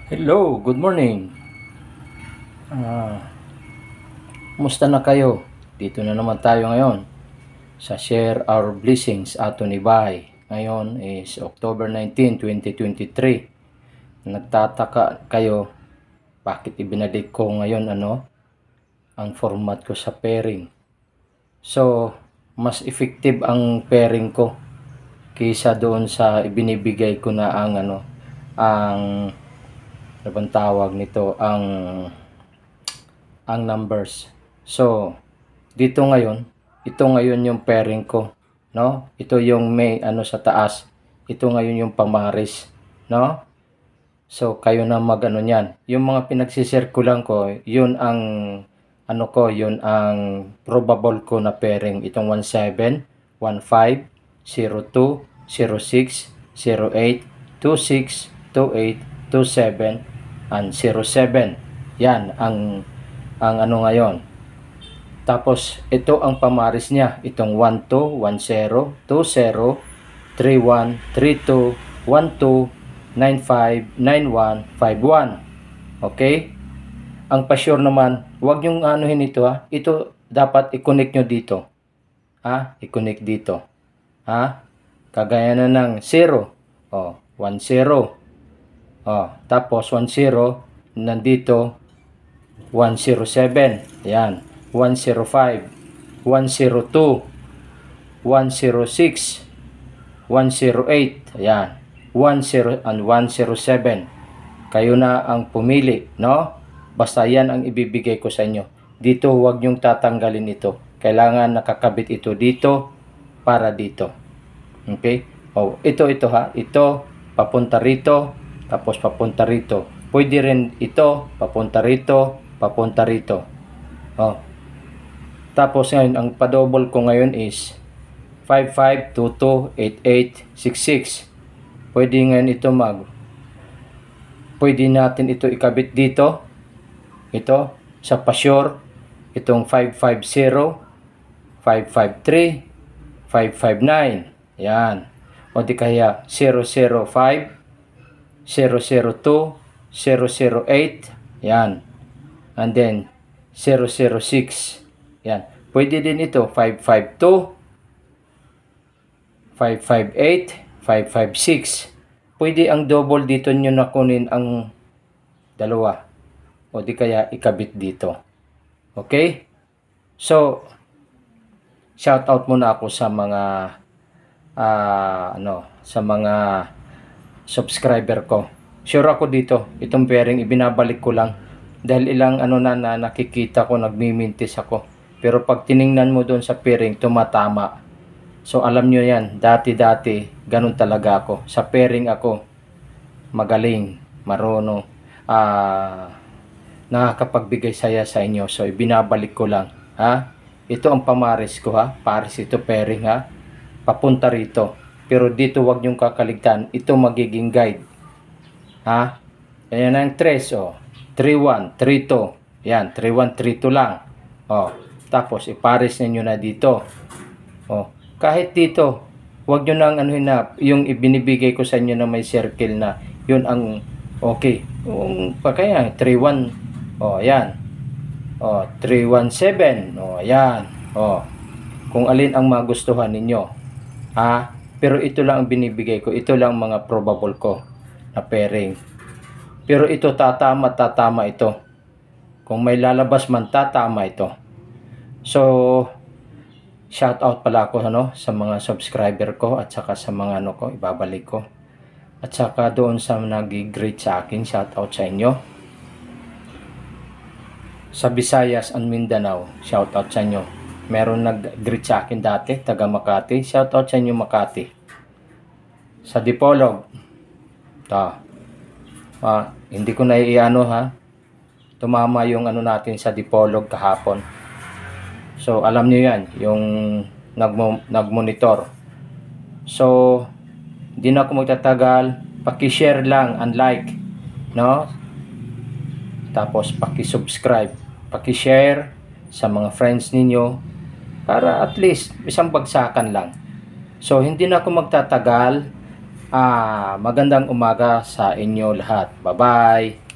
Hello, good morning. Ah, Kumusta na kayo? Dito na naman tayo ngayon sa Share Our Blessings ato ni Bahay. Ngayon is October 19, 2023. Nagtataka kayo bakit ibinalik ko ngayon ang format ko sa pairing. So, mas effective ang pairing ko kaysa doon sa ibinibigay ko na ang ano bang tawag nito, ang numbers. So, dito ngayon, ito ngayon yung pairing ko, no? Ito yung may sa taas. Ito ngayon yung pamaris, no? So, kayo na mag-ano niyan. Yung mga pinagsisirkulan ko, yun ang yun ang probable ko na pairing. Itong 17, 15, 02, 06, 08, 26, 28, 27, and 07. Yan ang ngayon. Tapos ito ang pamaris niya, itong 12, 10, 20, 31, 32, 12, 95, 91, 51. Okay? Ang pa-sure naman, huwag yung anuhin ito ha. Ito dapat i-connect nyo dito. Ha? I-connect dito. Ha? Kagaya na ng 0. 10. Tapos 10 nandito 107. Yan. 105. 102. 106. 108. Ayan. 10 and 107. Kayo na ang pumili, no? Basta yan ang ibibigay ko sa inyo. Dito huwag nyong tatanggalin ito. Kailangan nakakabit ito dito para dito. Okay? Ito ha. Ito papunta rito, tapos papunta rito. Pwede rin ito papunta rito, papunta rito. Tapos ngayon, ang pa-double ko ngayon is 55228866. Pwede ngayon ito pwede natin ito ikabit dito. Ito sa pa-sure, itong 550, 553, 559. Yan. O di kaya 005, 002, 008. Yan. And then 006. Yan. Pwede din ito 552, 558, 556. Pwede ang double dito nyo na kunin ang dalawa. O di kaya ikabit dito. Okay? So, shout out muna ako sa mga sa mga subscriber ko. Sure ako dito, itong pairing ibinabalik ko lang dahil ilang na nakikita ko, nagmimintis ako. Pero pag tiningnan mo doon sa pairing, tumatama. So alam nyo yan, dati ganun talaga ako. Sa pairing ako magaling, marunong, nakakapagbigay saya sa inyo. So ibinabalik ko lang, ha? Ito ang pamaris ko, ha? Paris ito, pairing, ha? Papunta rito. Pero dito wag nyong kakaligtan, ito magiging guide. Ha? Ayan ang 3, 31, 32. Yan, 31, 32 lang. Tapos ipares ninyo na dito. Kahit dito, wag nyo nang yung ibinibigay ko sa inyo na may circle na, yun ang okay. Kaya 31, yan. 317, yan. Kung alin ang magustuhan ninyo. Ha? Pero ito lang ang binibigay ko. Ito lang mga probable ko na pairing. Pero ito tatama ito. Kung may lalabas man, tatama ito. So, shout out pala ako sa mga subscriber ko at saka sa mga ko, ibabalik ko. At saka doon sa nag-greet sa akin, shout out sa inyo. Sa Visayas and Mindanao, shout out sa inyo. Meron nag-greet sa akin dati, taga Makati. Shout out sa inyo, Makati. Sa Dipolog, hindi ko na ha. Tumama yung natin sa Dipolog kahapon. So alam niyo yan, yung nagmonitor. So hindi na ako magtatagal, paki-share lang and like, no? Tapos paki-subscribe, paki-share sa mga friends ninyo para at least isang bagsakan lang. So hindi na ako magtatagal. Magandang umaga sa inyo lahat. Bye-bye.